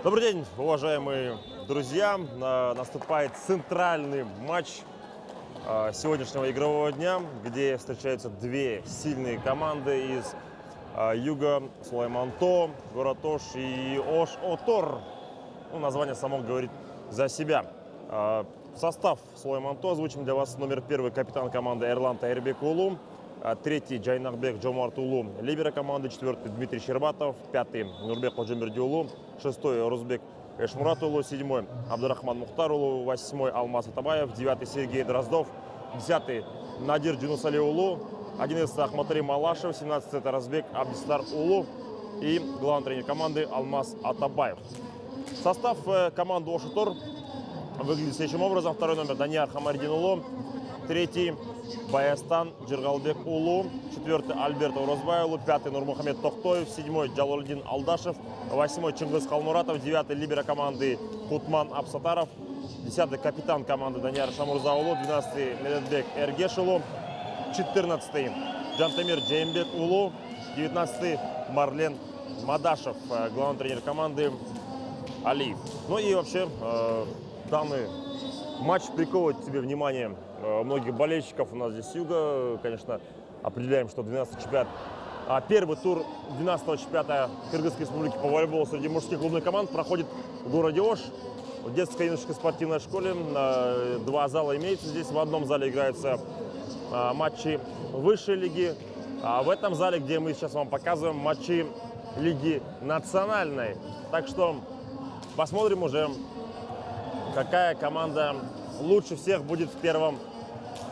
Добрый день, уважаемые друзья! Наступает центральный матч сегодняшнего игрового дня, где встречаются две сильные команды из юга: Сулайман-То, город Ош и Ош-Отор. Название само говорит за себя. Состав Сулайман-То озвучим для вас. Номер 1 капитан команды Эрлан Тайырбек Улу, 3 Джайнахбек Джомарт Улу, либера команды, 4 Дмитрий Щербатов, 5 Нурбек Ходжимберди Улу, 6 Рузбек Эшмурат Улу, 7 Абдурахман Мухтар Улу, 8 Алмаз Атабаев, 9 Сергей Дроздов, 10 Надир Джунусали Улу, 11 Ахматари Малашев, 17 это Разбек Абдистар Улу и главный тренер команды Алмаз Атабаев. Состав команды Ош-Отор выглядит следующим образом. 2 номер Данияр Хамардин Улу, 3 Баястан Джиргалбек Улу, 4 Альберт Орозбай Улу, 5 Нурмухамед Тохтоев, 7 Джалалдин Алдашев, 8 Чингис Халмуратов, 9 либера команды Кутман Абсатаров, 10 капитан команды Данияр Шамурза Улу, 12 Медетбек Эргеш Улу, 14 Джантамир Джеймбек Улу, 19 Марлен Мадашев, главный тренер команды Алиев. Ну и вообще данный матч приковывает к себе внимание многих болельщиков у нас здесь с юга. Конечно, определяем, что 12-й чемпионат, первый тур 12-го чемпионата Кыргызской республики по волейболу среди мужских клубных команд проходит в городе Ош, в детской и юношеской спортивной школе. 2 зала имеется здесь. В одном зале играются матчи высшей лиги, а в этом зале, где мы сейчас вам показываем, матчи лиги национальной. Так что посмотрим уже, какая команда лучше всех будет в первом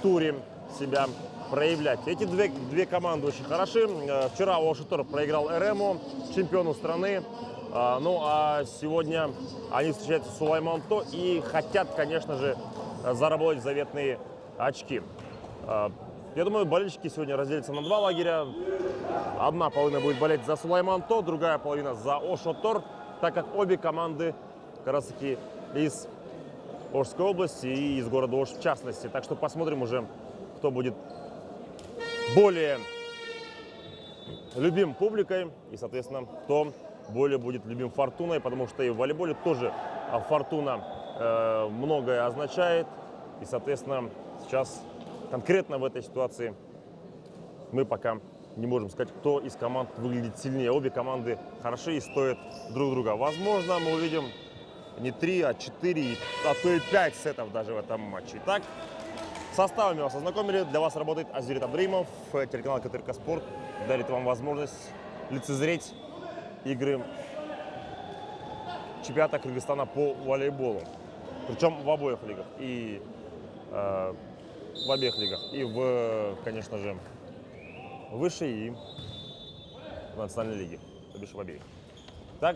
туре себя проявлять. Эти две команды очень хороши. Вчера Ош-Отор проиграл РМО, чемпиону страны. Ну а сегодня они встречаются с Сулайман-То и хотят, конечно же, заработать заветные очки. Я думаю, болельщики сегодня разделятся на 2 лагеря. Одна половина будет болеть за Сулайман-То, другая половина за Ош-Отор, так как обе команды как раз таки из Ошской области и из города Ош в частности. Так что посмотрим уже, кто будет более любим публикой и, соответственно, кто более будет любим фортуной, потому что и в волейболе тоже фортуна многое означает. И, соответственно, сейчас конкретно в этой ситуации мы пока не можем сказать, кто из команд выглядит сильнее. Обе команды хороши и стоят друг друга. Возможно, мы увидим не 3, а 4, а то и 5 сетов даже в этом матче. Итак, составами вас ознакомили. Для вас работает Азирет Абдраимов. Телеканал КТРК Спорт дарит вам возможность лицезреть игры чемпионата Кыргызстана по волейболу. Причем в обоих лигах. И в обеих лигах. И в, конечно же, высшей и в национальной лиге. То бишь в обеих. Так,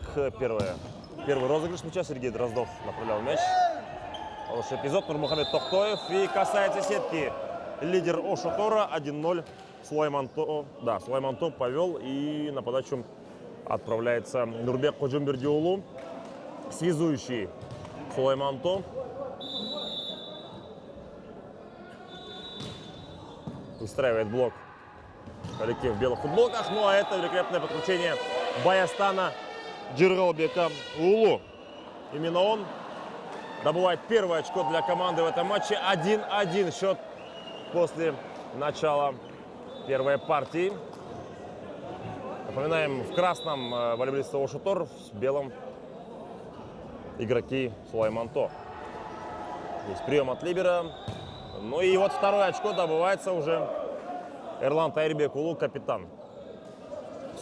Первый розыгрыш мяча. Сергей Дроздов направлял мяч. Хороший эпизод. Нурмухамед Тохтоев. И касается сетки лидер Ош-Отора. 1-0. Сулайман-То. Да, Сулайман-То повел. И на подачу отправляется Нурбек Ходжимберди Улу, связующий Сулайман-То. Выстраивает блок коллектив в белых футболках. Ну а это великолепное подключение Баястана Джиргалбека Улу. Именно он добывает первое очко для команды в этом матче. 1-1 счет после начала первой партии. Напоминаем, в красном волейболисты Ош-Отор, в белом игроки Сулайман-То. Здесь прием от либера. Ну и вот второе очко добывается уже Эрлан Тайырбек Улу, капитан.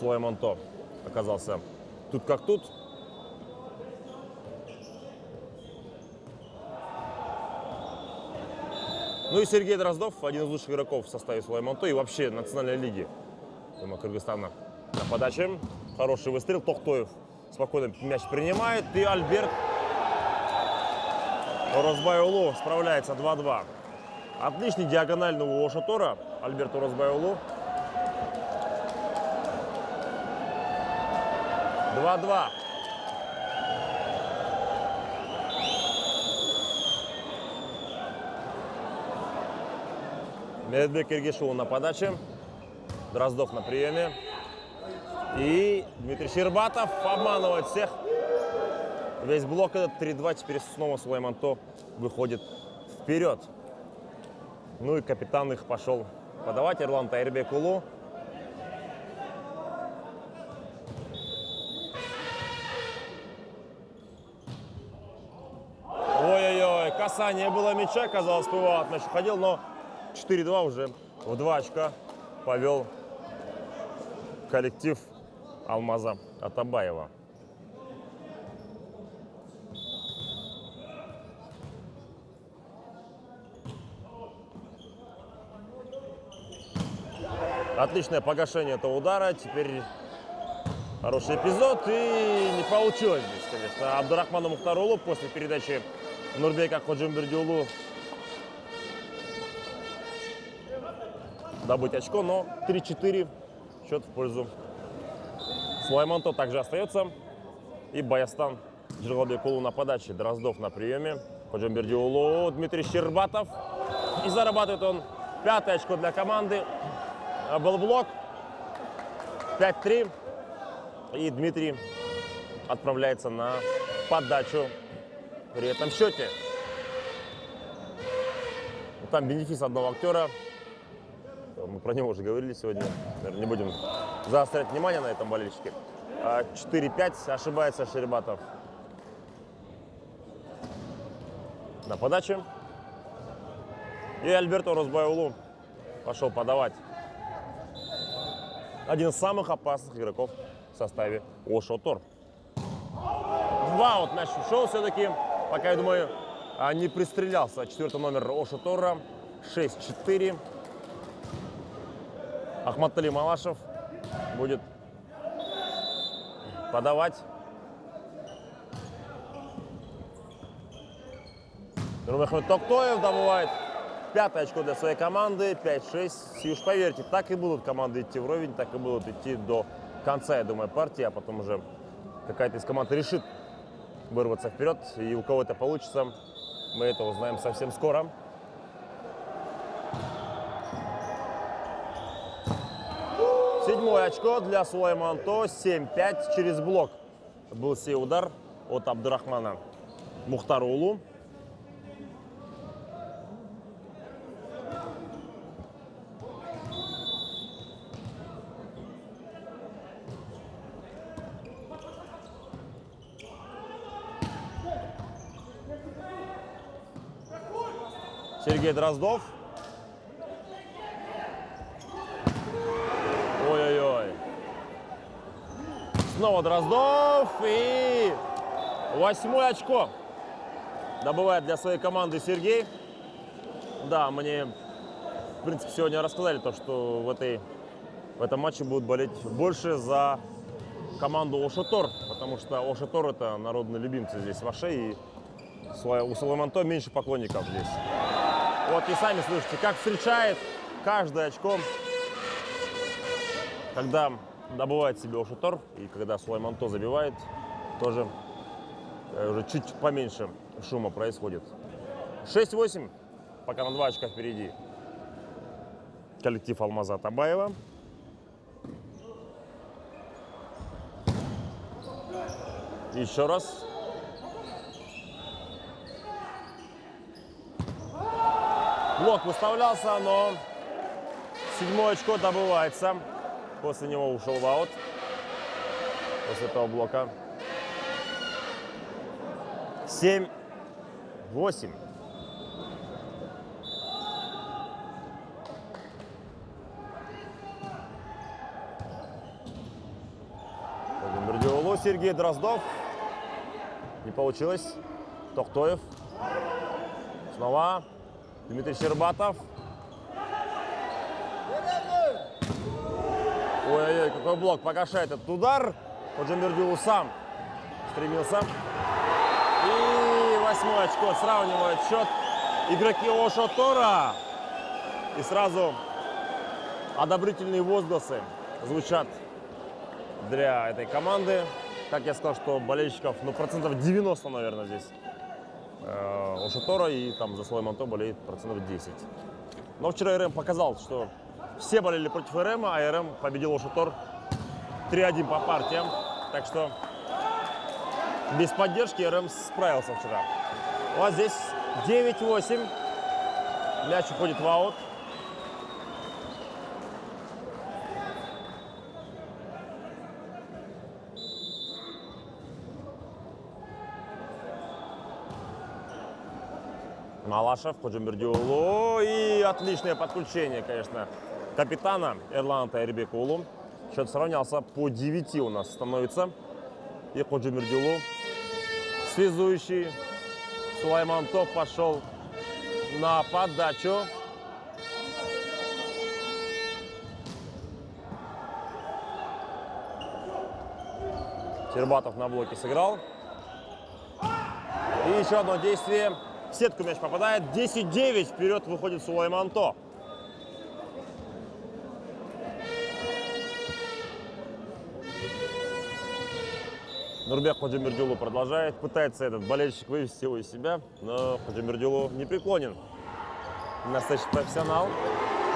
Сулайман-То оказался тут как тут. Ну и Сергей Дроздов, один из лучших игроков в составе Сулайман-То и вообще национальной лиги Кыргызстана. На подаче хороший выстрел. Тохтоев спокойно мяч принимает. И Альберт Орозбай Улу справляется. 2-2. Отличный диагональный у Ош-Отора. Альберт Орозбай Улу. 2-2. Медетбек Эргеш Улу на подаче. Дроздов на приеме. И Дмитрий Щербатов обманывает всех. весь блок этот 3-2. Теперь снова Сулайманто выходит вперед. Ну и капитан их пошел подавать. Эрлан Тайырбекулу. Ой-ой-ой, касание было мяча, казалось, Пывоват мяч уходил, но 4-2 уже в 2 очка повел коллектив Алмаза Атабаева. Отличное погашение этого удара. Теперь хороший эпизод. И не получилось здесь, конечно. Абдурахману Мухтарулу после передачи Нурбека Ходжимбердиулу добыть очко, но 3-4 счет в пользу Сулайманто также остается. И Баястан Джигалбекулу на подаче. Дроздов на приеме. Ходжимбердиулу, Дмитрий Щербатов. И зарабатывает он 5-е очко для команды. Был блок. 5-3. И Дмитрий отправляется на подачу при этом счете. Там бенефис одного актера. Мы про него уже говорили сегодня. Наверное, не будем заострять внимание на этом болельщике. 4-5. Ошибается Щербатов на подаче. И Альберто Розбайулу пошел подавать. Один из самых опасных игроков в составе Ошотор. 2 вот мяч ушел все-таки. Пока, я думаю, не пристрелялся 4-й номер Ошотора. 6-4. Ахматтали Малашев будет подавать. Нурмухамед Токтоев добывает 5-е очко для своей команды, 5-6. И уж поверьте, так и будут команды идти вровень, так и будут идти до конца, я думаю, партии, а потом уже какая-то из команд решит вырваться вперед. И у кого это получится, мы это узнаем совсем скоро. Седьмое очко для Сулайманто, 7-5 через блок. Был сей удар от Абдурахмана Мухтарулу. Сергей Дроздов. Ой-ой-ой. Снова Дроздов. И 8-е очко добывает для своей команды Сергей. Да, мне, в принципе, сегодня рассказали то, что в этом матче будут болеть больше за команду Ошотор, потому что Ошотор — это народные любимцы здесь в Аше, и у Сулайманто меньше поклонников здесь. Вот и сами слышите, как встречает каждое очко, когда добывает себе Ошотор, и когда Сулайманто забивает, тоже уже чуть поменьше шума происходит. 6-8, пока на 2 очка впереди коллектив Алмаза Атабаева. Еще раз. Блок выставлялся, но 7-е очко добывается. После него ушел в аут. После этого блока. 7-8. Бердиулу, Сергей Дроздов. Не получилось. Токтоев. Снова Дмитрий Щербатов. Ой-ой-ой, какой блок. Погашает этот удар. Ходжимбердиулу сам стремился. И 8-е очко сравнивает счет игроки Ошотора. И сразу одобрительные возгласы звучат для этой команды. Как я сказал, что болельщиков, ну, процентов 90, наверное, здесь Ошотора, и там за Сулайманто болеет процентов 10. Но вчера РМ показал, что все болели против РМ, а РМ победил Ошотор 3-1 по партиям. Так что Без поддержки РМ справился вчера. Вот здесь 9-8. Мяч уходит в аут. Малашев, Ходжимбердиулу. И отличное подключение, конечно, капитана Эрланта Эрбекулу. Счет сравнялся по 9 у нас становится. И Ходжимбердиулу, связующий. Сулаймантов пошел на подачу. Щербатов на блоке сыграл. И еще одно действие. В сетку мяч попадает. 10-9. Вперед выходит Сулайманто. Нурбек Ходжимбердиулу продолжает. Пытается этот болельщик вывести его из себя. Но Ходжимбердиулу не преклонен. Настоящий профессионал.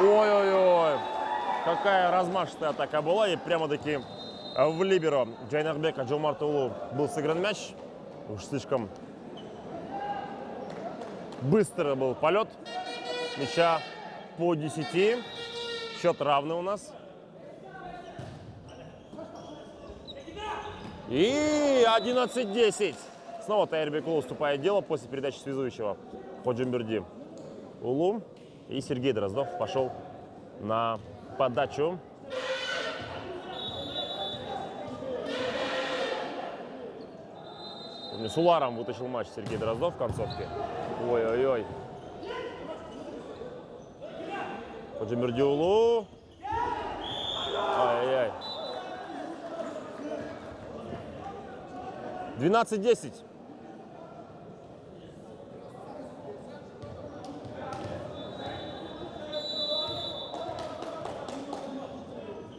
Ой-ой-ой. Какая размашистая атака была. И прямо-таки в либеро Джайнахбека Джилмартулу был сыгран мяч. Уж слишком быстро был полет. Мяча по 10. Счет равный у нас. И 11-10. Снова Тайырбекулу уступает дело после передачи связующего Ходжимбердиулу. И Сергей Дроздов пошел на подачу. С Уларом вытащил матч Сергей Дроздов в концовке. Ой-ой-ой. Ходжимбердиулу. Ай-яй-яй. 12-10.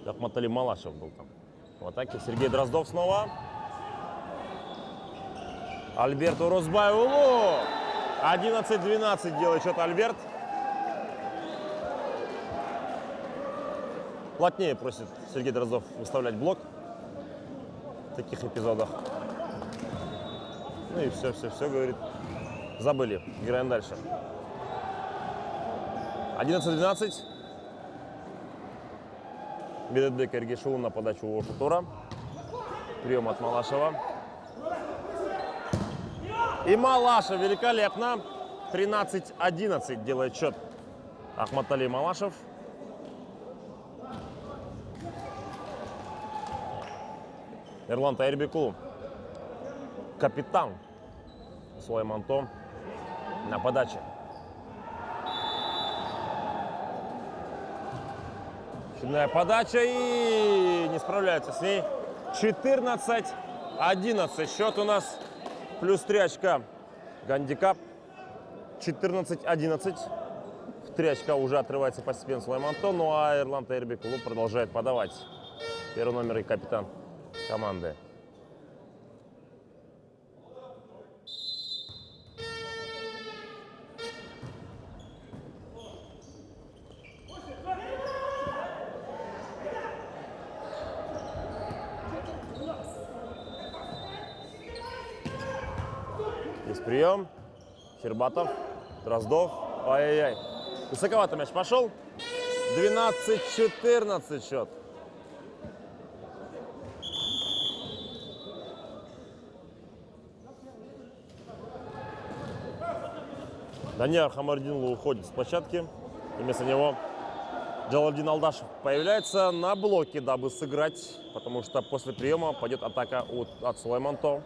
Ахматали Малашев был там в атаке. Сергей Дроздов снова. Альберту Розбайулу. 11-12 делает счет Альберт. Плотнее просит Сергей Дроздов выставлять блок в таких эпизодах. Ну и все, говорит. Забыли. Играем дальше. 11-12. Бедетбек Эргешулу на подачу у Шутура. Прием от Малашева. И Малашев великолепно. 13-11 делает счет Ахматали Малашев. Эрлан Тайырбекулу, капитан Сулайманто на подаче. Очередная подача и не справляется с ней. 14-11. Счет у нас плюс 3 очка. Гандикап 14-11. В 3 очка уже отрывается постепенно Сулайманто. Ну а Эрлан Тайырбекулу продолжает подавать. Первый номер и капитан команды. Есть прием. Щербатов, Дроздов. Ай-яй-яй. Высоковато мяч пошел. 12-14 счет. Данияр Хамардинлу уходит с площадки. И вместо него Джалалдин Алдашев появляется на блоке, дабы сыграть. Потому что после приема пойдет атака от Сулайманто.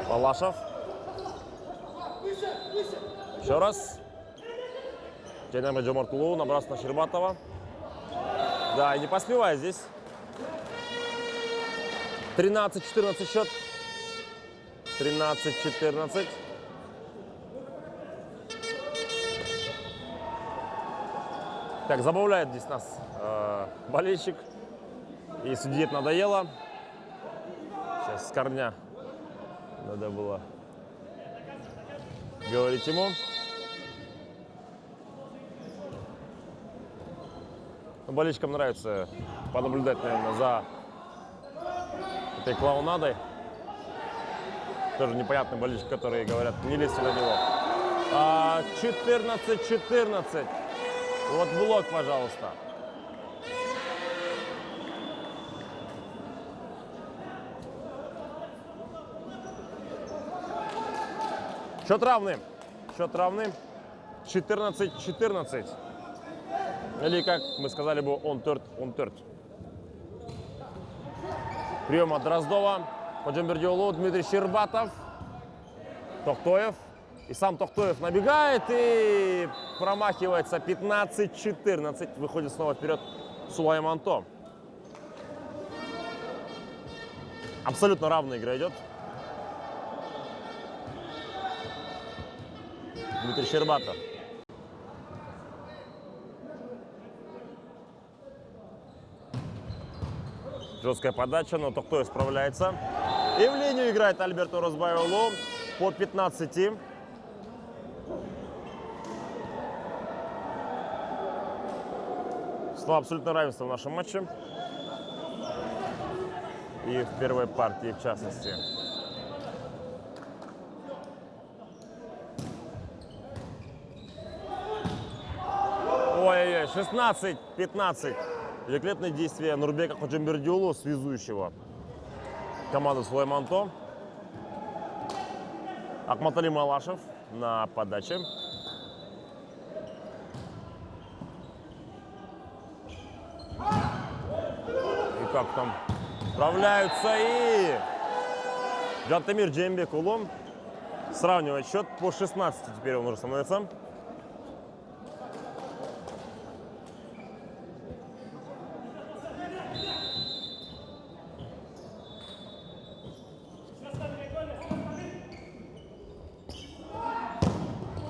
Малашев. Еще раз. Джайнахбек Джилмартулу набрался на Щербатова. Да, и не поспевает здесь. 13-14 счет. 13-14. Так, забавляет здесь нас болельщик. И судье надоело. Сейчас с корня надо было говорить ему. Но болельщикам нравится понаблюдать, наверное, за этой клоунадой. Тоже непонятные болельщики, которые говорят, не лезьте на него. 14-14. Вот блок, пожалуйста. Счет равный. Счет равный. 14-14. Или, как мы сказали бы, on third. Прием от Дроздова. По Джамбердиолу Дмитрий Щербатов. Тохтоев. И сам Тохтоев набегает и промахивается. 15-14. Выходит снова вперед Сулайманто. Абсолютно равная игра идет. Дмитрий Щербатов. Жесткая подача, но Тохтоев справляется. И в линию играет Альберто Розбайолу по 15. Снова абсолютное равенство в нашем матче. И в первой партии, в частности. Ой-ой-ой, 16-15. Великолепные действия Нурбека Ходжамбердиолу, связующего команду Сулайманто. Ахматали Малашев на подаче. И как там справляются, и Джантамир Джеймбекулу сравнивает счет по 16. Теперь он уже становится.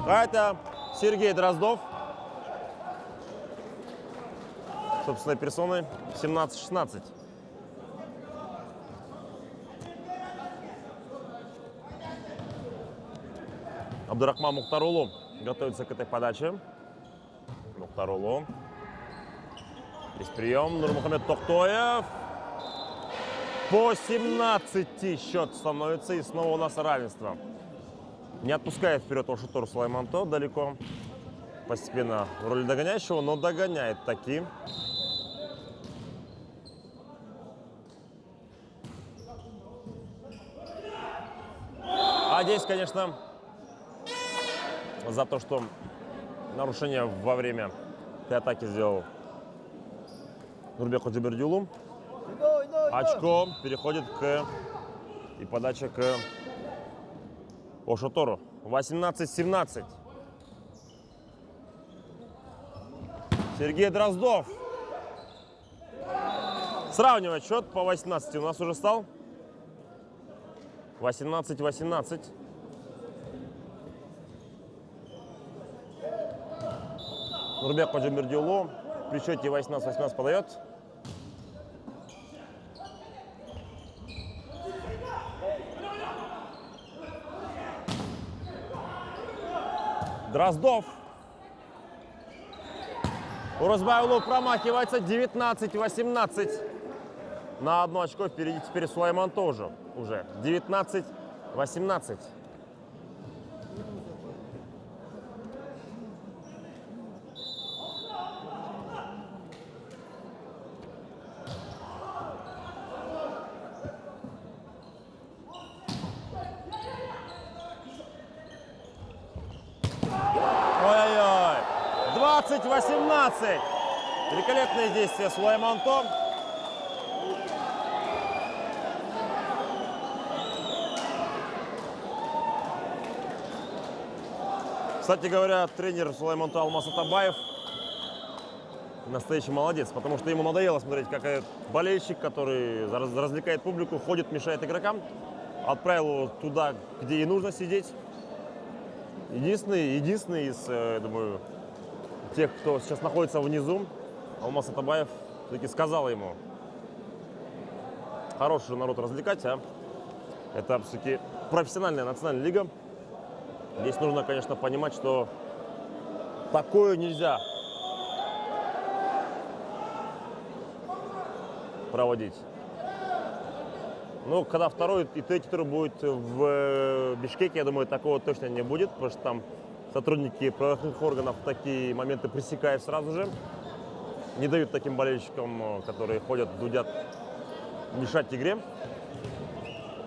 А это Сергей Дроздов. Собственной персоной. 17-16. Абдурахман Мухтарулу готовится к этой подаче. Мухтарулу. Есть прием. Нурмухамед Тохтоев. По 17 счет становится. И снова у нас равенство. Не отпускает вперед Ошутор Сулайманто далеко. Постепенно в роли догоняющего, но догоняет таки. А здесь, конечно, за то, что нарушение во время этой атаки сделал Нурбек Ходжамбердиолу. Очко переходит к... И подача к Ошутору. 18-17. Сергей Дроздов. Сравнивать счет по 18 у нас уже стал. 18-18. Нурбек Ходжамбердиолу при счете 18-18 подает. Дроздов. Урозбайулу промахивается. 19-18. На одно очко впереди теперь Сулайман тоже уже. 19-18. Ой-ой-ой. 20-18. Великолепные действия Сулайманто. Кстати говоря, тренер Сулайманто Алмаз Атабаев настоящий молодец, потому что ему надоело смотреть, как этот болельщик, который развлекает публику, ходит, мешает игрокам. Отправил его туда, где и нужно сидеть. Единственный из, я думаю, тех, кто сейчас находится внизу, Алмаз Атабаев все-таки сказал ему: хороший народ развлекать, а это все-таки профессиональная национальная лига. Здесь нужно, конечно, понимать, что такое нельзя проводить. Ну, когда второй и третий тур будет в Бишкеке, я думаю, такого точно не будет, потому что там сотрудники правоохранительных органов такие моменты пресекают сразу же. Не дают таким болельщикам, которые ходят, дудят, мешать игре.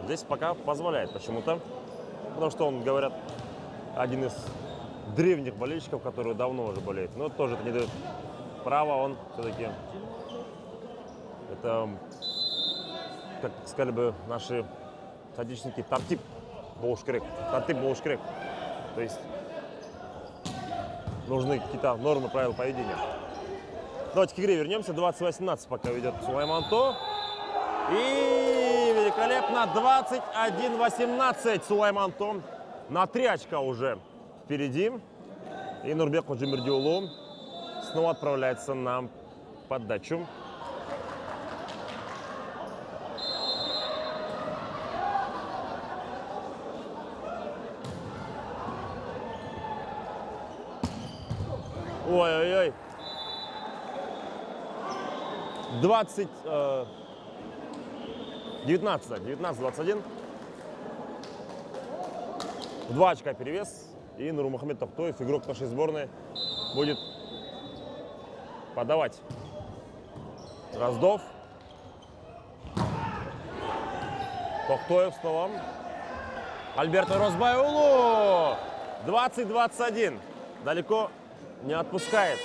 Здесь пока позволяет почему-то. Потому что он, говорят, один из древних болельщиков, которые давно уже болеют. Но тоже это не дает права, он все-таки... Это, как сказали бы наши соотечественники, тартип боушкрек. Тартип боушкрек. То есть нужны какие-то нормы, правила поведения. Давайте к игре вернемся. 20-18 пока ведет Сулайманто. И великолепно 21-18 Сулайманто. На 3 очка уже впереди. И Нурбек Ходжимирдиулу снова отправляется на подачу. Ой-ой-ой. 19-21. В 2 очка перевес. И Нурмухамед Тохтоев, игрок нашей сборной, будет подавать. Дроздов. Тохтоев снова. Альберто Розбайулу. 20-21. Далеко не отпускает.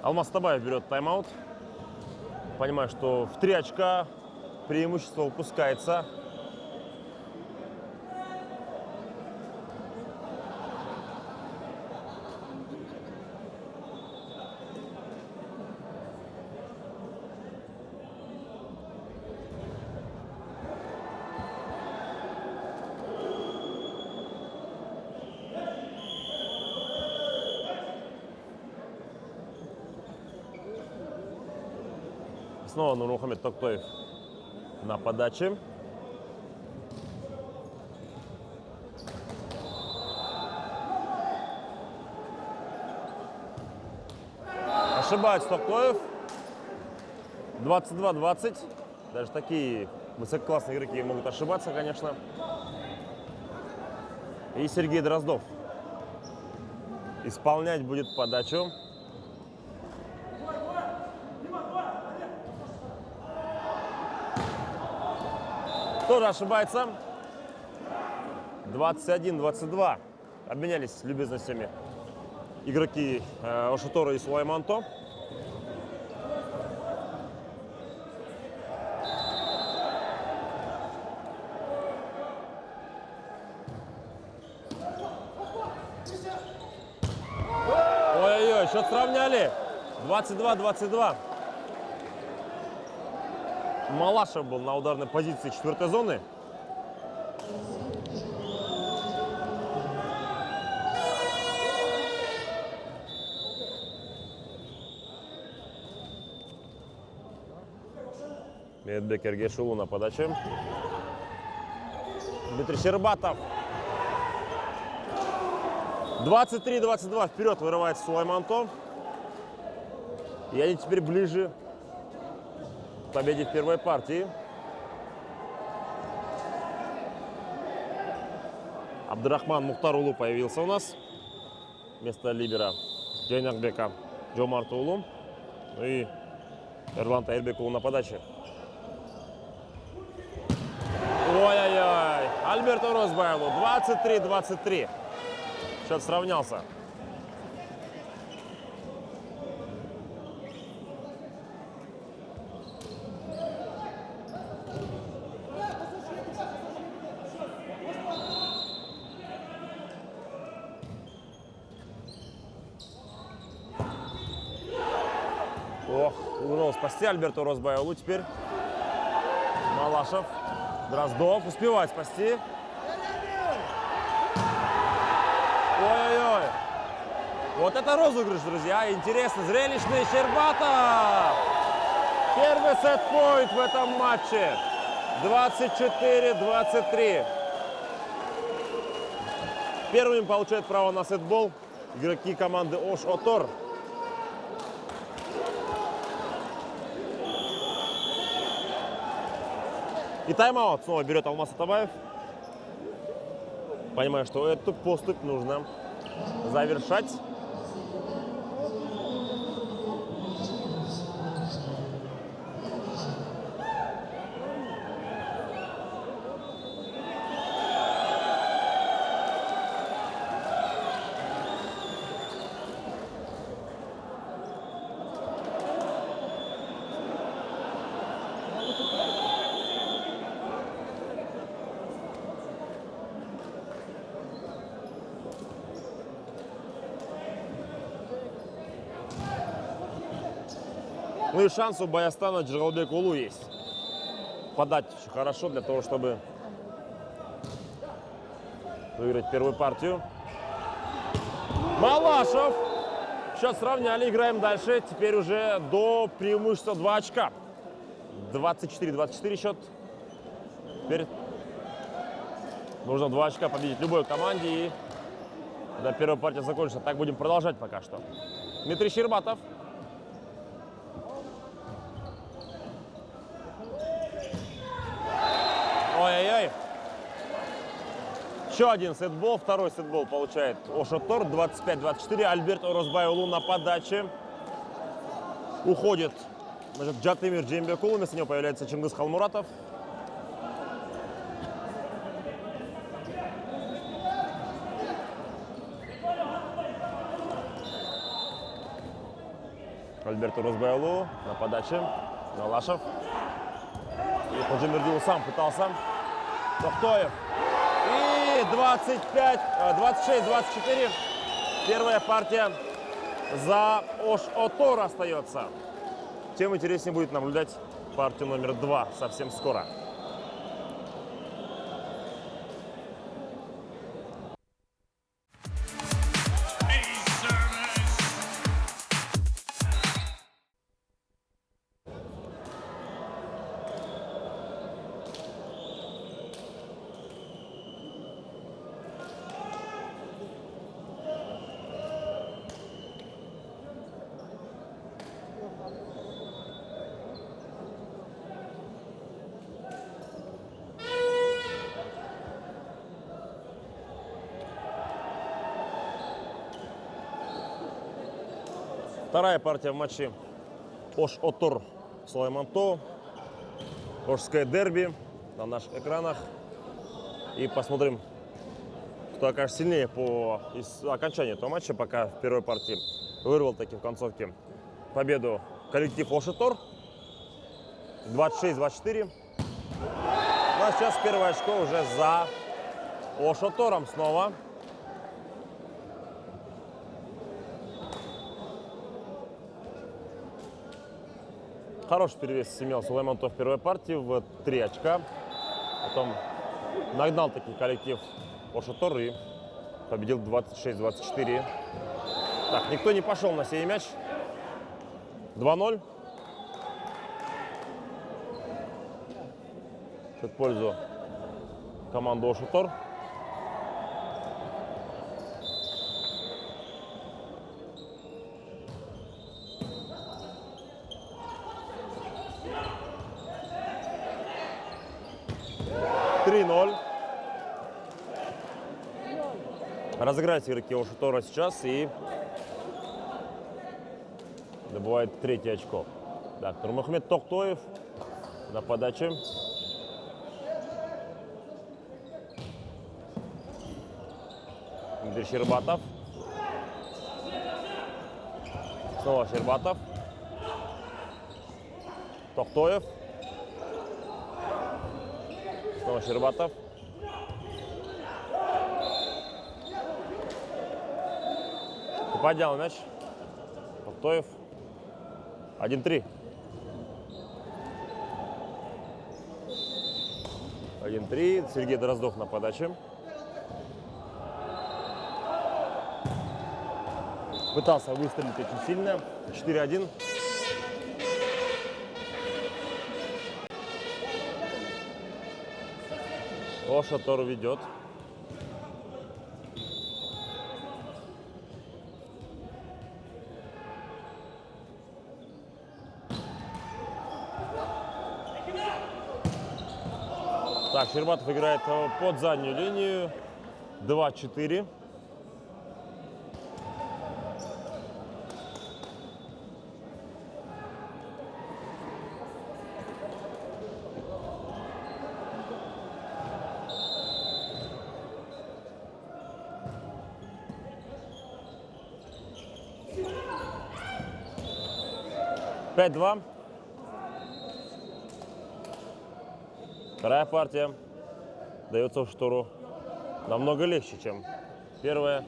Алмаз Табаев берет тайм-аут. Понимаю, что в 3 очка преимущество упускается. Снова Нурмухамед Тохтоев на подаче. Ошибается Тохтоев. 22-20. Даже такие высококлассные игроки могут ошибаться, конечно. И Сергей Дроздов исполнять будет подачу. Тоже ошибается. 21-22. Обменялись любезностями игроки Ошутора и Сулайманто. Ой-ой-ой, счет сравняли. 22-22. Малашев был на ударной позиции 4-й зоны. Медбек Эргешулу на подаче. Дмитрий Щербатов. 23-22 вперед вырывается Сулайманто. И они теперь ближе к победе в первой партии. Абдурахман Мухтарулу появился у нас. Вместо либера Джейнакбека Джомартулу. И Эрлан Тайрбекулу на подаче. Ой-ой-ой. Альберто Розбайлу. 23-23. Счет сравнялся. Ох, удалось спасти Альберто Розбайлу теперь. Малашев. Дроздов успевает спасти. Ой-ой-ой. Вот это розыгрыш, друзья. Интересно, зрелищный. Щербатов. Первый сет-пойнт в этом матче. 24-23. Первым получает право на сетбол игроки команды Ош Отор. И тайм-аут снова берет Алмаз Атабаев. Понимаю, что эту поступь нужно завершать. Ну и шанс у Баястана Джигалбек Улу есть. Подать очень хорошо для того, чтобы выиграть первую партию. Малашев. Счет сравняли, играем дальше. Теперь уже до преимущества 2 очка. 24-24 счет. Теперь нужно 2 очка победить любой команде. И до первой партии закончится. Так будем продолжать пока что. Дмитрий Щербатов. Ой-ой-ой. Еще один сетбол. Второй сетбол получает Ош Отор. 25-24. Альберт Орозбайулу на подаче. Уходит Джатымир Джембекулу. Вместо него появляется Чингис Халмуратов. Альберт Орозбайулу на подаче. Малашев. И Хаджимердиул сам пытался. Тохтоев. И 26-24. Первая партия за Ош Отор остается. Тем интереснее будет наблюдать партию номер 2 совсем скоро. Вторая партия в матче Ош Отор Солайманто. Ошское дерби на наших экранах. И посмотрим, кто окажется сильнее по окончанию этого матча. Пока в первой партии вырвал таки в концовке победу коллектив Ош Отор. 26-24. Ну а сейчас первое очко уже за Ош Отором снова. Хороший перевес имел Сулаймантов в первой партии в 3 очка. Потом нагнал таки коллектив Ош Отор и победил 26-24. Так, никто не пошел на сей мяч. 2-0. В пользу команды Ош Отор. Разыграть игроки Ош Отора сейчас и добывает 3-е очко. Так, Нурмухамед Тохтоев на подаче. Дмитрий Щербатов. Снова Щербатов. Тохтоев. Снова Щербатов. Поднял мяч. Тохтоев. 1-3. 1-3. Сергей Дроздов на подаче. Пытался выстрелить очень сильно. 4-1. Ош Отор ведет. Так, Щербатов играет под заднюю линию. 2-4. Пять 2. Вторая партия дается в штору намного легче, чем первая.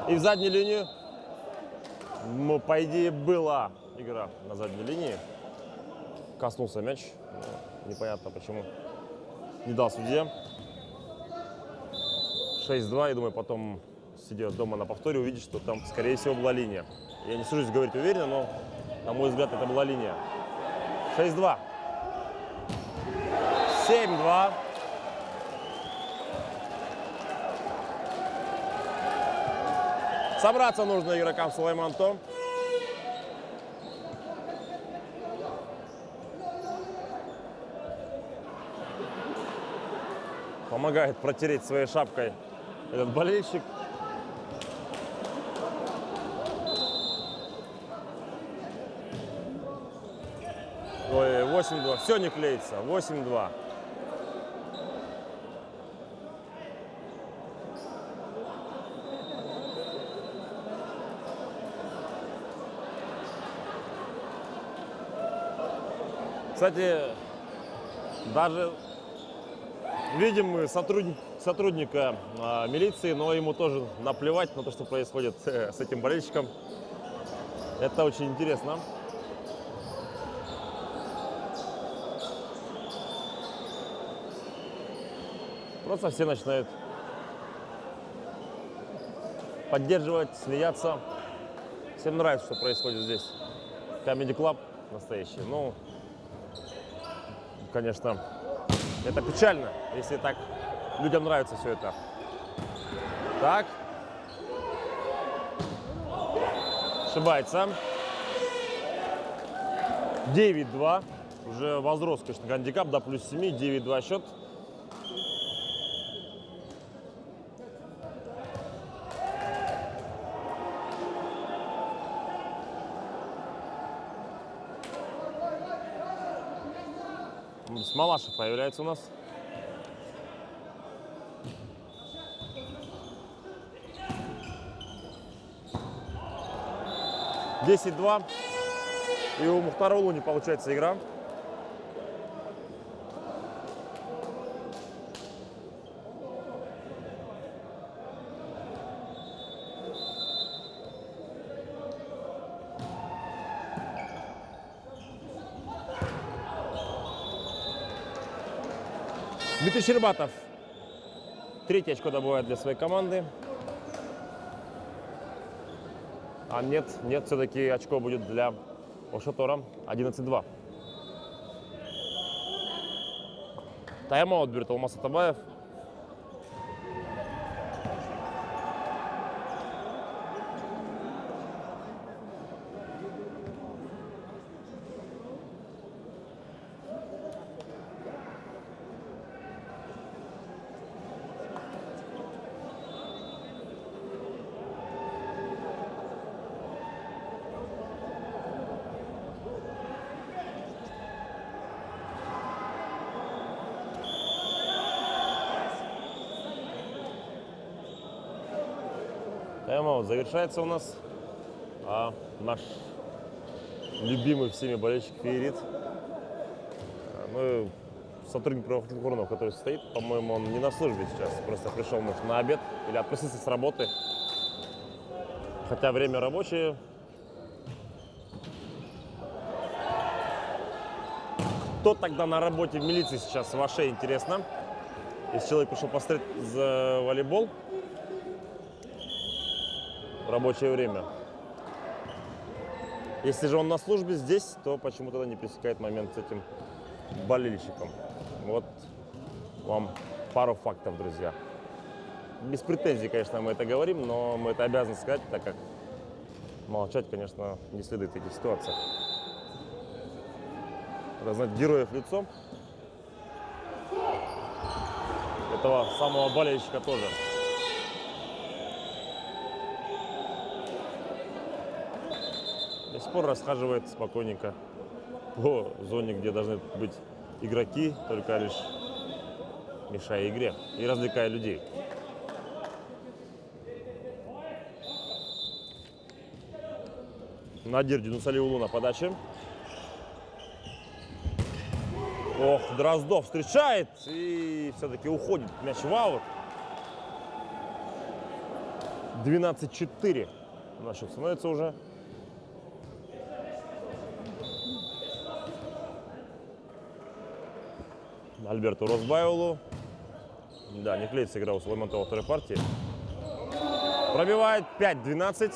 И в заднюю линию, ну, по идее, была игра на задней линии. Коснулся мяч, но непонятно почему не дал судья. 6-2, я думаю, потом, сидя дома на повторе, увидишь, что там, скорее всего, была линия. Я не сужусь говорить уверенно, но, на мой взгляд, это была линия. 6-2. 7-2. Собраться нужно игрокам Сулайман-То. Помогает протереть своей шапкой этот болельщик. Ой, 8-2. Все не клеится. 8-2. Кстати, даже видим мы сотрудника милиции, но ему тоже наплевать на то, что происходит с этим болельщиком. Это очень интересно. Просто все начинают поддерживать, смеяться. Всем нравится, что происходит здесь. Comedy Club настоящий. Ну, конечно, это печально, если так людям нравится все это. Так. Ошибается. 9-2. Уже возрос, конечно, гандикап до плюс 7. 9-2 счет. Малашев появляется у нас. Десять 2. И у Мухтарулу не получается игра. Дмитрий Щербатов. Третье очко добывает для своей команды. А нет, все-таки очко будет для Ошотора. 11-2. Тайм-аут берет Алмаз Атабаев. Тайм-аут завершается у нас. А наш любимый всеми болельщик Феерит. Ну, сотрудник правоохранительных органов, который стоит, по-моему, он не на службе сейчас. Просто пришел, может, на обед или отпросился с работы. Хотя время рабочее. Кто тогда на работе в милиции сейчас в Аше, интересно? Если человек пришел посмотреть за волейбол в рабочее время. Если же он на службе здесь, то почему тогда не пересекает момент с этим болельщиком? Вот вам пару фактов, друзья. без претензий, конечно, мы это говорим, но мы это обязаны сказать, так как молчать, конечно, не следует в таких ситуациях. Надо знать героев лицом. Этого самого болельщика тоже. До сих пор расхаживает спокойненько по зоне, где должны быть игроки, только лишь мешая игре и развлекая людей. Надир Динусалиулу на подаче. Ох, Дроздов встречает и все-таки уходит мяч в аут. 12-4 на счет становится уже. Альберту Розбаеву. Да, не клеится игра у Соломонтова во второй партии. Пробивает 5-12.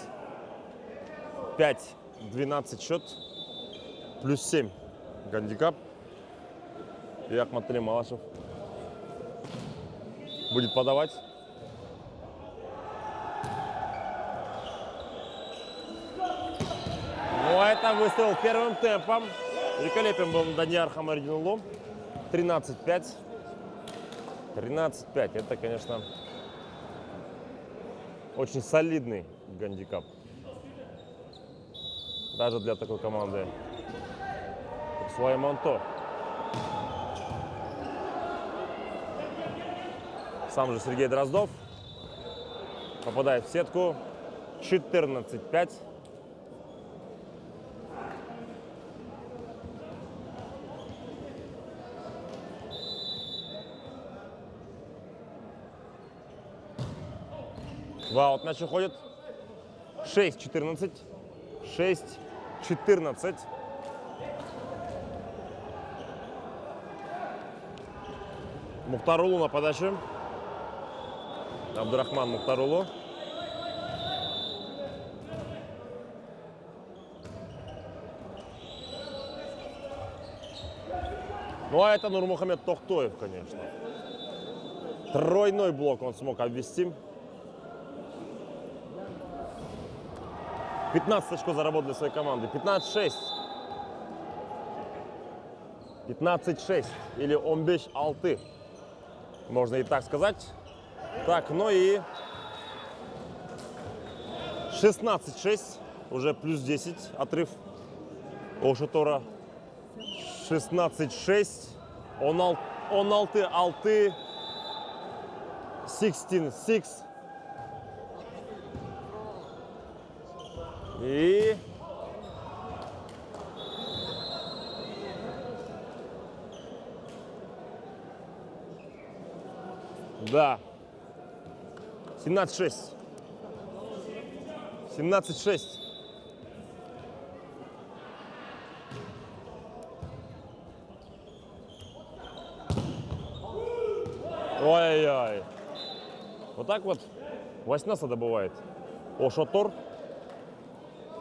5-12 счет. Плюс 7 гандикап. И Ахмат Малашев будет подавать. Ну, а это выстрел первым темпом. Великолепен был Данияр Хамардинулло. 13-5. 13-5. Это, конечно, очень солидный гандикап. Даже для такой команды, как Слаймонто. Сам же Сергей Дроздов попадает в сетку. 14-5. В аут мяч уходит. 6-14. 6-14. Мухтарулу на подаче. Абдурахман Мухтарулу. Ну а это Нурмухамед Тохтоев, конечно. Тройной блок он смог обвести. 15 очков заработал для своей команды. 15-6. 15-6. Или Омбеш Алты. Можно и так сказать. Так, ну и 16-6. Уже плюс 10 отрыв у Шатора. 16-6. Он Алты. 16-6. И да, 17-6. 17-6. Ой-ой-ой. Вот так вот Васнаса добывает Ошотор.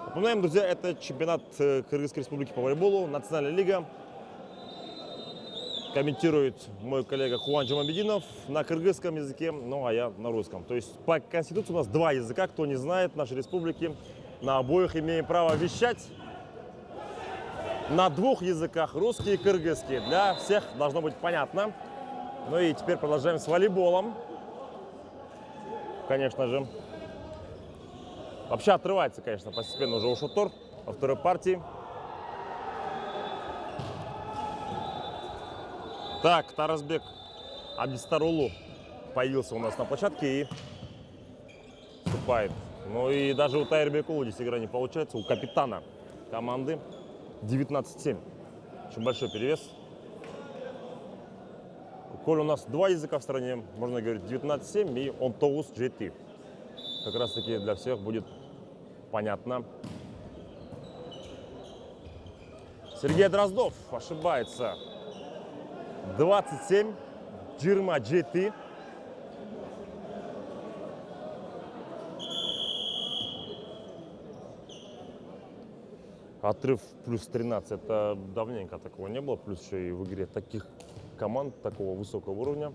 Напоминаем, друзья, это чемпионат Кыргызской республики по волейболу, национальная лига. Комментирует мой коллега Хуан Джамабединов на кыргызском языке, ну а я на русском. То есть по конституции у нас два языка, кто не знает, в нашей республике. На обоих имеем право вещать. На двух языках, русский и кыргызский. Для всех должно быть понятно. Ну и теперь продолжаем с волейболом. Конечно же. Вообще отрывается, конечно, постепенно уже Ошотор во второй партии. Так, Таразбек Абдистарулу появился у нас на площадке и вступает. Ну и даже у Тайрбекулу здесь игра не получается. У капитана команды 19-7. Очень большой перевес. Коль у нас два языка в стране, можно говорить 19-7 и Онтоус GT. Как раз таки для всех будет понятно. Сергей Дроздов ошибается. 27. Джирма GT. Отрыв плюс 13. Это давненько такого не было. Плюс еще и в игре таких команд такого высокого уровня.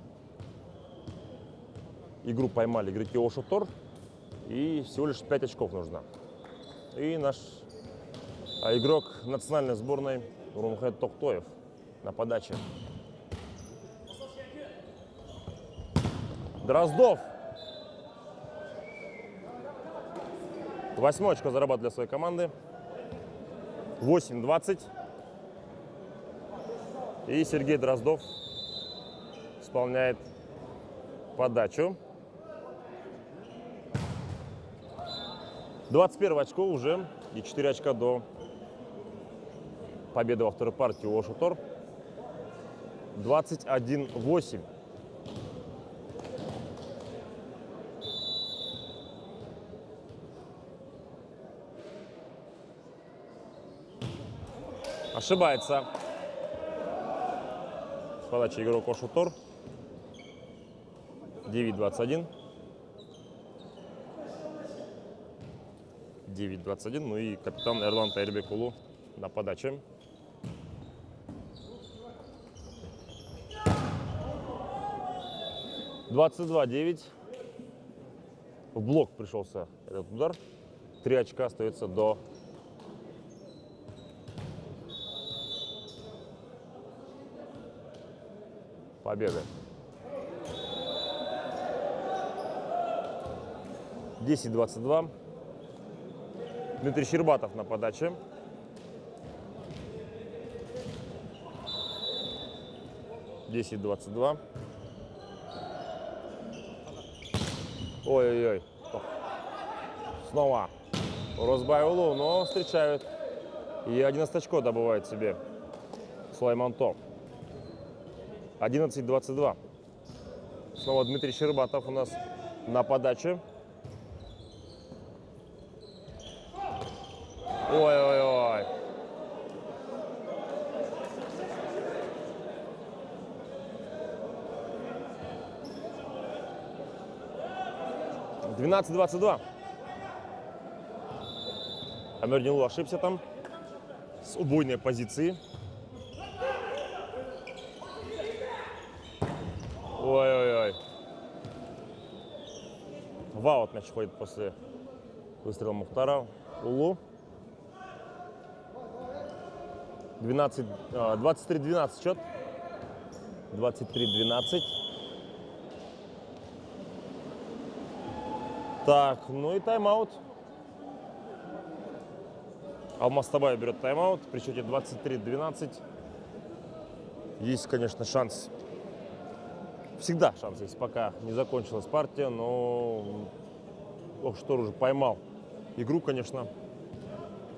игру поймали игроки Ошотор. И всего лишь 5 очков нужно. И наш игрок национальной сборной Урумхет Токтоев на подаче. Дроздов. 8 очко зарабатывает для своей команды. 8-20. И Сергей Дроздов исполняет подачу. 21 очко уже и 4 очка до победы во второй партии у Ошотор. 21-8. Ошибается. Подача игрок Ошотор. 9-21. 9-21. Ну и капитан Эрлан Тайрбекулу на подаче. (22-9). В блок пришелся этот удар. 3 очка остается до победы. 10-22. Дмитрий Щербатов на подаче. (10-22). Ой-ой-ой. Снова Розбайулу, но встречают. И 11 очко добывает себе Сулаймантов. 11-22. Снова Дмитрий Щербатов у нас на подаче. Ой-ой-ой. (12-22). Амердинлу ошибся там с убойной позиции. Ой-ой-ой. В аут мяч ходит после выстрела Мухтара Улу. 23-12 счет. 23-12. Так, ну и тайм-аут. Алмастабай берет тайм-аут при счете 23-12. Есть, конечно, шанс. Всегда шанс есть, пока не закончилась партия, но Ошотор уже поймал игру, конечно,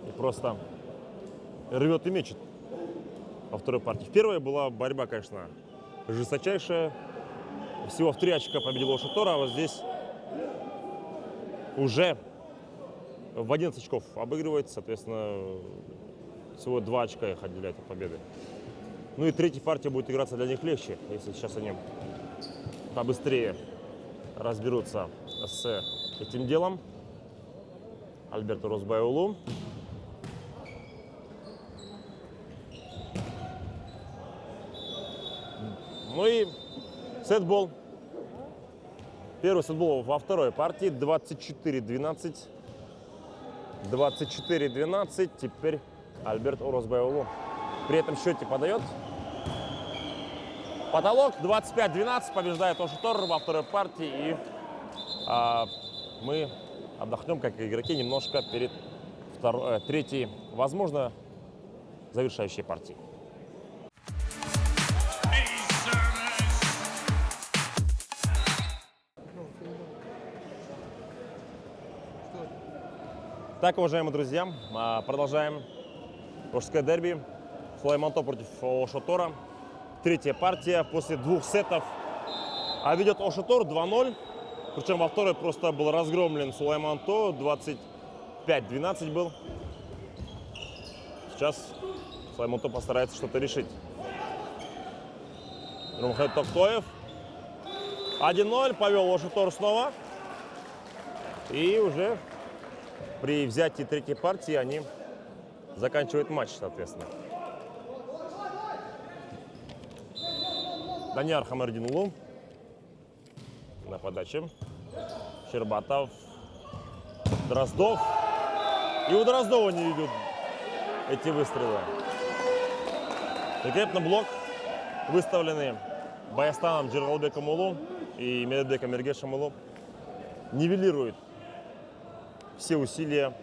и просто рвет и мечет во второй партии. В первой была борьба, конечно, жесточайшая. Всего в 3 очка победил Ошотор, а вот здесь уже в 11 очков обыгрывает, соответственно, всего 2 очка их отделяют от победы. Ну и третья партия будет играться для них легче, если сейчас они побыстрее разберутся с этим делом. Альберто Розбайулу. Ну и сетбол. Первый сетбол во второй партии. 24-12. 24-12. Теперь Альберто Розбайулу при этом счете подает. Потолок 25-12. Побеждает Ошотор во второй партии. И мы отдохнем, как игроки, немножко перед третьей, возможно, завершающей партией. Так, уважаемые друзья, продолжаем ошское дерби. Сулаймантов против Ошотора. Третья партия после 2 сетов. А ведет Ошотор 2-0. Причем во второй просто был разгромлен Сулаймантов. 25-12 был. Сейчас Сулаймантов постарается что-то решить. Урумхет Токтоев. 1-0. Повел Ошотор снова. И уже при взятии третьей партии они заканчивают матч, соответственно. Данияр Хамердинлу. на подаче. Щербатов. Дроздов. И у Дроздова не идут эти выстрелы. Великолепный блок, выставленный Баястаном Джералбеком Улу и Медетбеком Эргешем Улу, нивелирует все усилия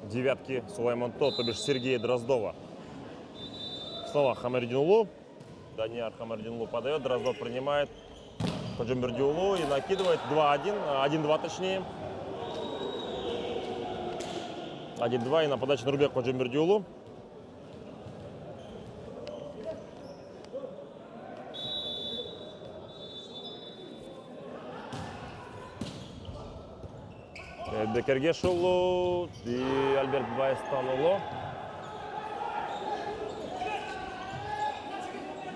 девятки Сулаймонто, то бишь Сергея Дроздова. Снова Хамердинулу. Данияр Хамердинулу подает, Дроздов принимает Ходжамбердиулу и накидывает 2-1, 1-2 точнее. 1-2 и на подаче Нурбек Ходжамбердиулу. Бекергешулу и Альберт Баястанулу.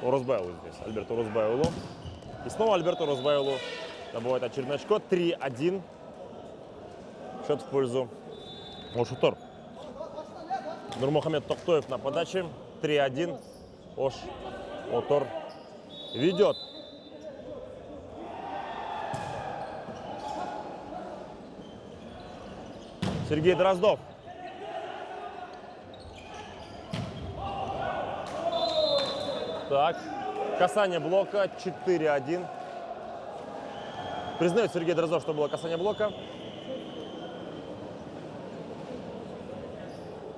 Орозбайлу здесь. Альберт Орозбайлу. И снова Альберт Орозбайлу добывает очередное очко. 3-1. Счет в пользу Ош Отор. Нурмухамед Токтоев на подаче. 3-1. Ош Отор ведет. Сергей Дроздов. Так, касание блока, 4-1. Признает Сергей Дроздов, что было касание блока.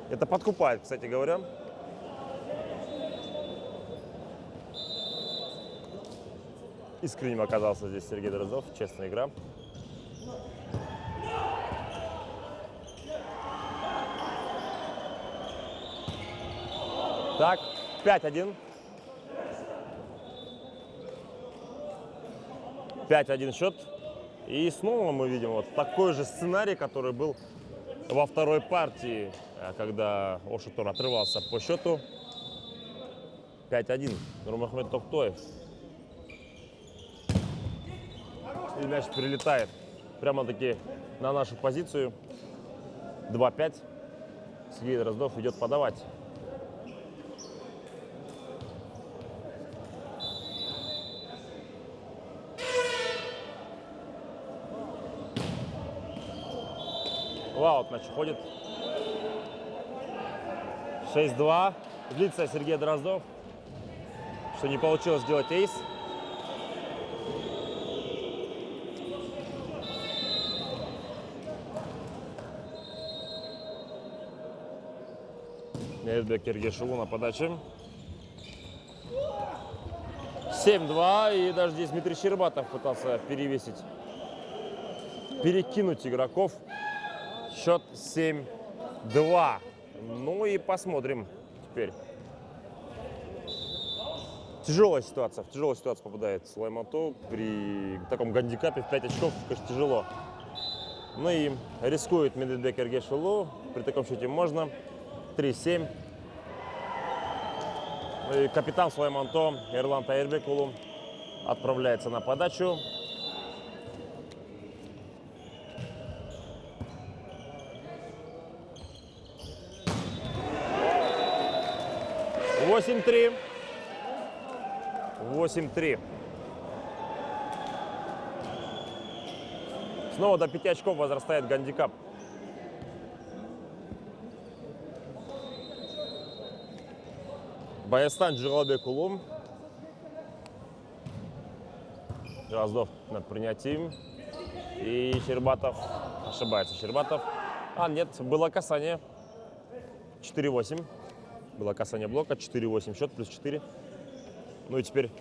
Это подкупает, кстати говоря. Искренним оказался здесь Сергей Дроздов. Честная игра. Так, 5-1. 5-1 счет. И снова мы видим вот такой же сценарий, который был во второй партии, когда Ош Отор отрывался по счету. 5-1. Нурмухамед Токтоев. И мяч прилетает прямо-таки на нашу позицию. 2-5. Сергей Дроздов идет подавать. Аут мяч уходит. 6-2. Злится Сергей Дроздов, что не получилось сделать эйс. Медетбек Эргешулу на подаче. 7-2. И даже здесь Дмитрий Щербатов пытался перекинуть игроков. Счет 7-2. Ну и посмотрим теперь. Тяжелая ситуация. В тяжелую ситуацию попадает Сулаймонто. При таком гандикапе в 5 очков, конечно, тяжело. Ну и рискует Медетбек Эргешулу. При таком счете можно. 3-7. И капитан Сулаймонто Эрлан Тайырбекулу отправляется на подачу. Восемь 8-3. Снова до 5 очков возрастает гандикап. Баястан Джералбекулу. Дроздов над принятием. И Щербатов. Ошибается Щербатов. А, нет, было касание. 4-8. Было касание блока. 4-8 счет, плюс 4. Ну и теперь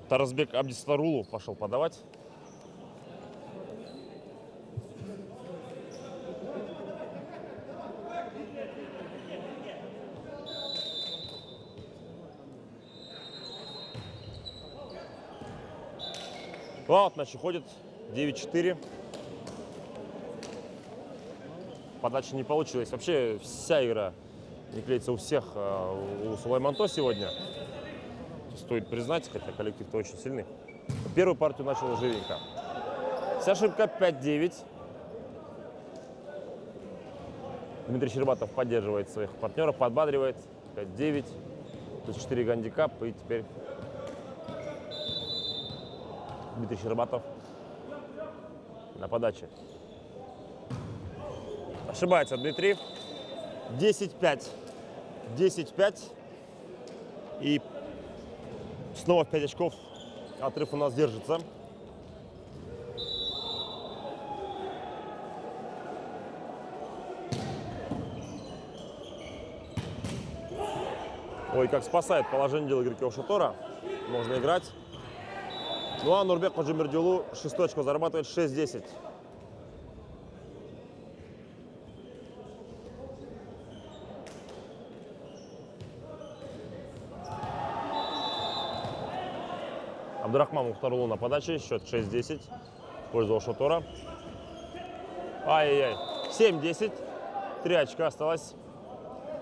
Таразбек Абдистарулу пошел подавать. Вот мяч уходит. 9-4. Подача не получилась. Вообще вся игра не клеится у всех. У Сулаймонто сегодня. Стоит признать, хотя коллектив-то очень сильный. Первую партию начал живенько. Вся ошибка 5-9. Дмитрий Щербатов поддерживает своих партнеров, подбадривает. 5-9. Плюс 4 гандикап. И теперь Дмитрий Щербатов на подаче. Ошибается Дмитрий. 10-5. 10-5. И снова в 5 очков отрыв у нас держится. Ой, как спасает положение дела игроки Ошотора. Можно играть. Ну а Нурбек Ходжимердиулу 6 очко зарабатывает, 6-10. Абдурахман Мухтарулу на подаче. Счет 6-10 в пользу Ошотора. Ай-яй-яй. 7-10. 3 очка осталось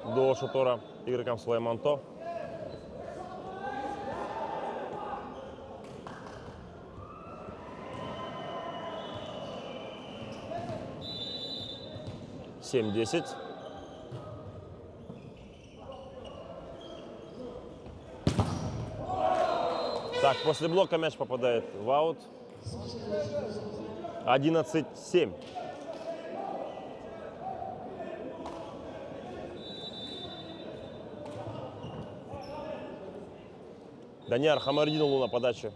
до Ошотора игрокам Сулайманто. Так, после блока мяч попадает в аут. 11-7. Данияр Хамардинов на подаче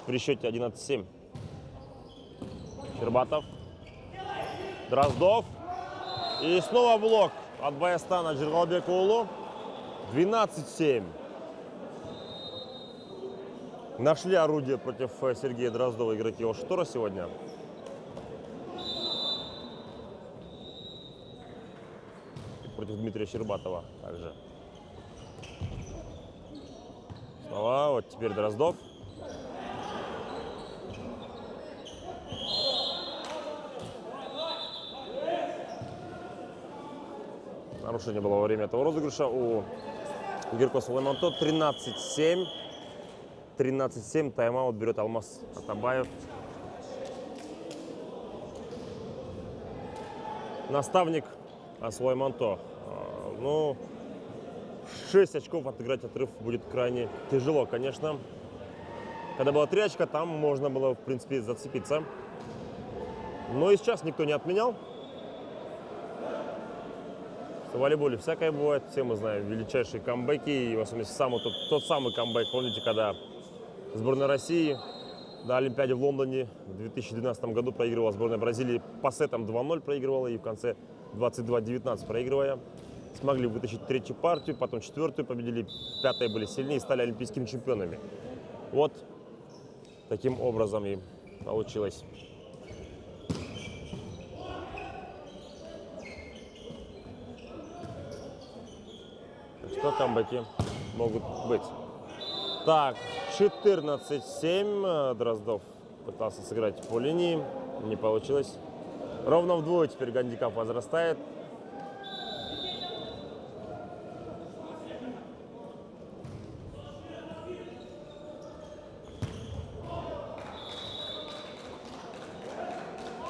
при счете 11-7. Щербатов. Дроздов. И снова блок от Баястана Джергалбекулу. 12-7. Нашли орудие против Сергея Дроздова игроки Ошотора сегодня. И против Дмитрия Щербатова также. Снова вот теперь Дроздов. Нарушение было во время этого розыгрыша у игроков Сулайманто. 13-7. 13-7. Тайм-аут берет Алмаз Атабаев. Наставник Сулайманто. Ну, 6 очков отыграть отрыв будет крайне тяжело, конечно. Когда было 3 очка, там можно было, в принципе, зацепиться. Но и сейчас никто не отменял. В волейболе всякое бывает. Все мы знаем величайшие камбэки. И в особенности тот самый камбэк. Помните, когда сборная России на Олимпиаде в Лондоне в 2012 году проигрывала сборная Бразилии по сетам 2-0 проигрывала. И в конце 22-19 проигрывая. Смогли вытащить 3-ю партию, потом 4-ю победили. 5-я были сильнее и стали олимпийскими чемпионами. Вот таким образом и получилось. Что камбэки могут быть? Так, 14-7. Дроздов пытался сыграть по линии. Не получилось. Ровно вдвое теперь гандикап возрастает.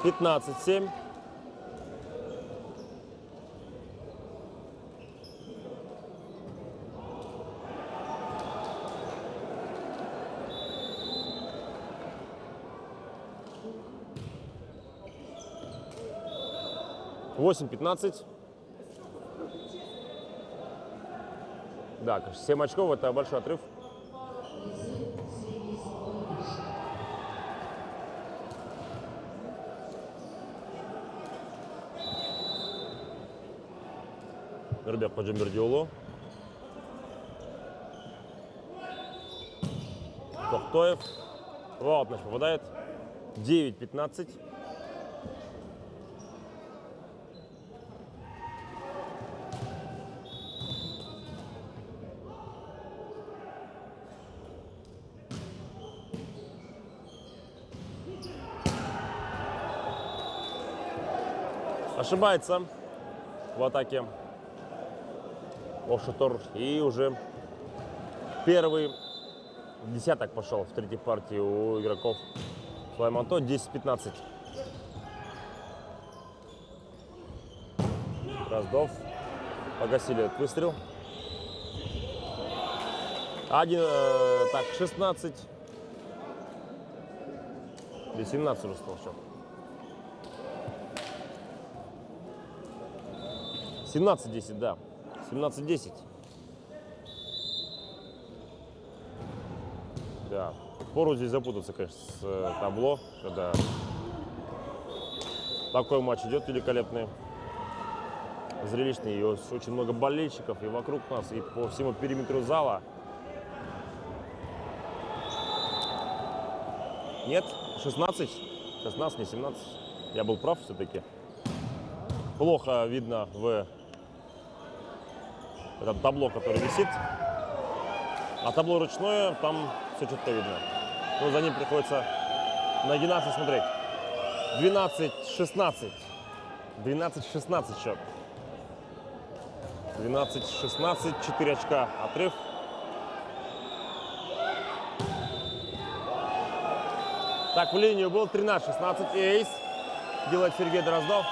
«15-7». «8-15». Да, 7 очков – это большой отрыв. Нурбек Ходжимердиулу. Тохтоев. Вот мяч попадает. 9-15. Ошибается в атаке Ошотор. И уже первый десяток пошел в третьей партии у игроков Сулайманто. 10-15. Дроздов. Погасили этот выстрел. 16. Или 17 уже стал счет. 17-10, да. 17-10. Да. Пору здесь запутаться, конечно, с табло, когда такой матч идет великолепный, зрелищный, и очень много болельщиков и вокруг нас, и по всему периметру зала. Нет, 16, 16, не 17. Я был прав все-таки. Плохо видно в это табло, которое висит. А табло ручное, там все четко видно. Но за ним приходится нагинаться, смотреть. 12-16. 12-16 счет. 12-16, 4 очка отрыв. Так, в линию был 13-16. Эйс делает Сергей Дроздов.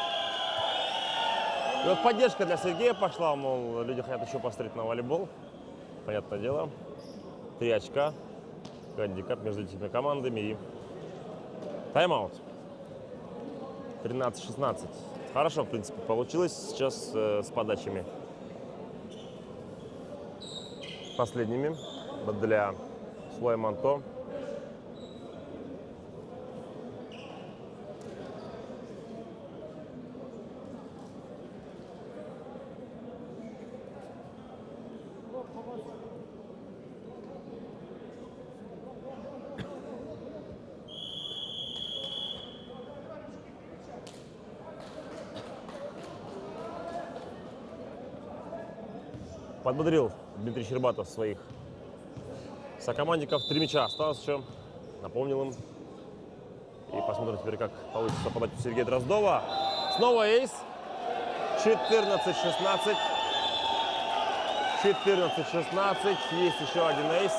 И вот поддержка для Сергея пошла, мол, люди хотят еще посмотреть на волейбол. Понятное дело. 3 очка. Гандикап между этими командами и тайм-аут. 13-16. Хорошо, в принципе, получилось сейчас с подачами последними для слоя Манто. Подбодрил Дмитрий Щербатов своих сокомандников. 3 мяча осталось еще. Напомнил им. И посмотрим теперь, как получится подать у Сергея Дроздова. Снова эйс. 14-16. 14-16. Есть еще один эйс.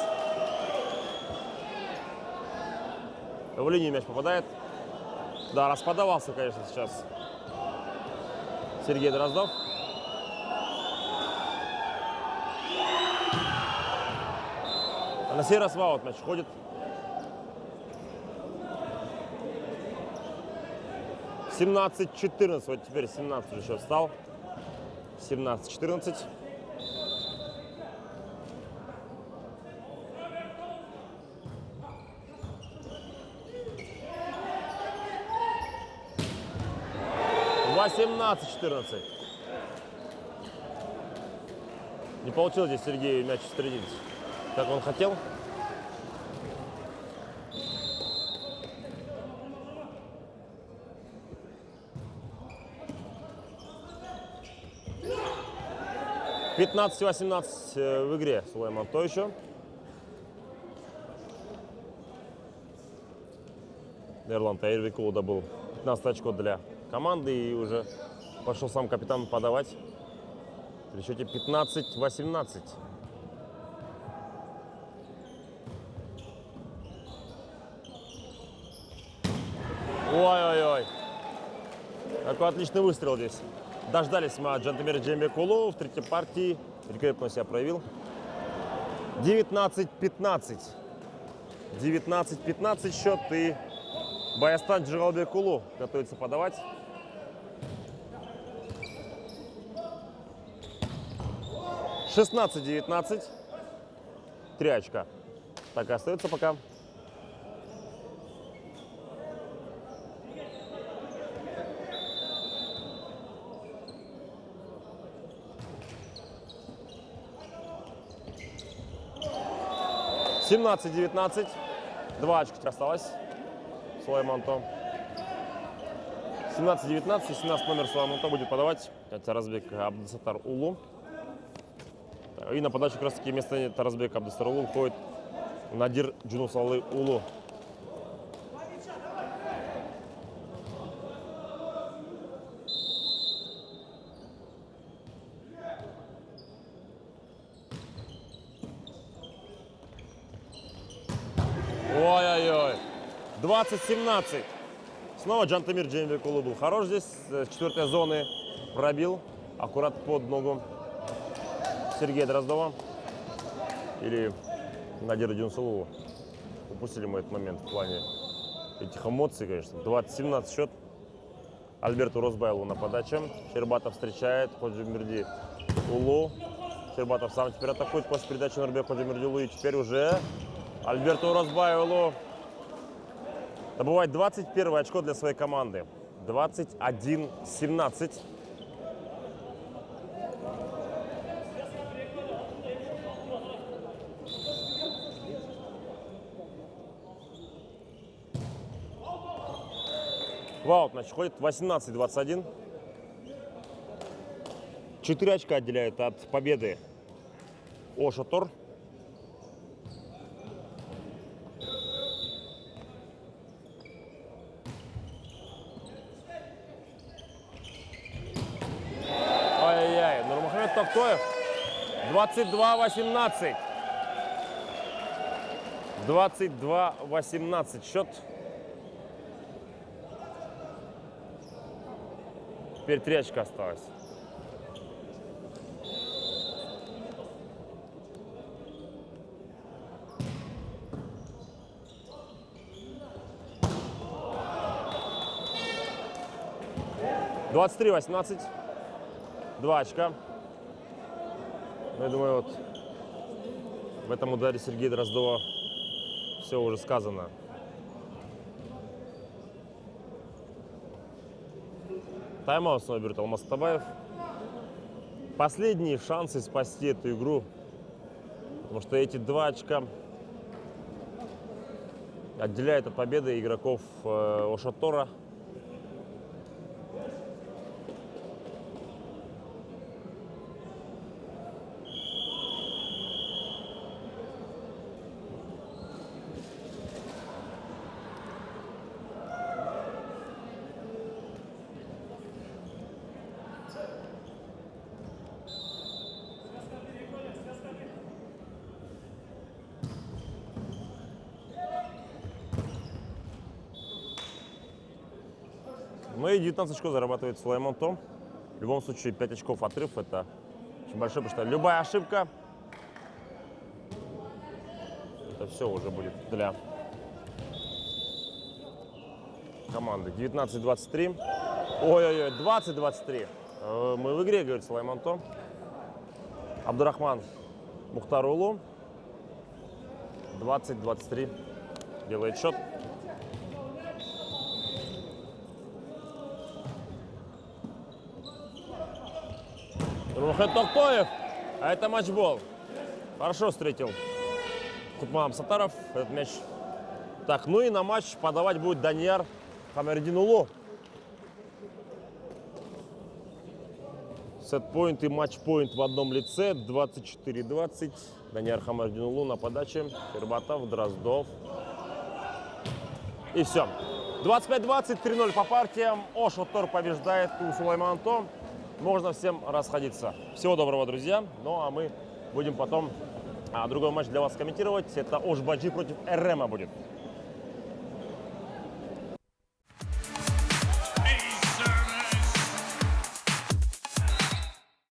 В линию мяч попадает. Да, расподавался, конечно, сейчас Сергей Дроздов. А на сей раз в аут мяч ходит. 17-14. Вот теперь 17 уже счет стал. 17-14. (18-14). Не получилось здесь Сергею мяч встретить, как он хотел. (15-18) в игре Слоя Манто еще. Эрлан Таирвикул добыл 15 очков для команды и уже пошел сам капитан подавать. При счете 15-18. Ой-ой-ой. Какой отличный выстрел здесь. Дождались мы от Джантемира Джембекулу в третьей партии. Великолепно себя проявил. 19-15. 19-15 счет. И Баястан Джералбекулу готовится подавать. (16-19). 3 очка. Так и остается пока. (17-19). 2 очка осталось. Слоя Манто. 17-19. 17 номер Слоя Манто будет подавать. Таразбек Абдусаттар Улу. И на подачу как раз таки вместо Таразбека Абдусаттар Улу уходит Надир Джунусалы Улу. Ой-ой-ой. 20-17. Снова Джантемир Джембекулу был хорош здесь. С 4-й зоны пробил. Аккурат под ногу Сергея Дроздова. Или Надира Джунусалу. Упустили мы этот момент в плане этих эмоций, конечно. 20-17 счет. Альберту Розбайлу на подаче. Щербатов встречает Ходжимирди Улу. Щербатов сам теперь атакует после передачи Нурбек Ходжимирди Улу. И теперь уже Альберту Розбайлу добывает 21 очко для своей команды. 21-17. Ваут, значит, ходит 18-21. 4 очка отделяет от победы Ошотор. Ай-яй-яй, Нурмухамед Токтоев. 22-18. 22-18 счет. Теперь 3 очка осталось. — 23-18. 2 очка. Я думаю, вот в этом ударе Сергея Дроздова все уже сказано. Тайм-аут снова берет Алмаз Атабаев. Последние шансы спасти эту игру. Потому что эти 2 очка отделяют от победы игроков Ошотора. Ну и 19 очков зарабатывает Сулаймон Том. В любом случае 5 очков отрыв — это очень большой, потому что любая ошибка — это все уже будет для команды. 19-23. Ой-ой-ой, 20-23. Мы в игре, говорит Сулаймон Том. Абдурахман Мухтарулу. 20-23 делает счет. Нурмухамед Токтоев, а это матчбол. Хорошо встретил Кутман Саттаров этот мяч. Так, ну и на матч подавать будет Данияр Хамердин-Улу. Сет-поинт и матч-поинт в одном лице. 24-20. Данияр Хамердин-Улу на подаче. Щербатов, Дроздов. И все. 25-20, 3-0 по партиям. Ошотор побеждает у Сулаймон Том. Можно всем расходиться. Всего доброго, друзья. Ну а мы будем потом другой матч для вас комментировать. Это Ош Баджи против РМа будет.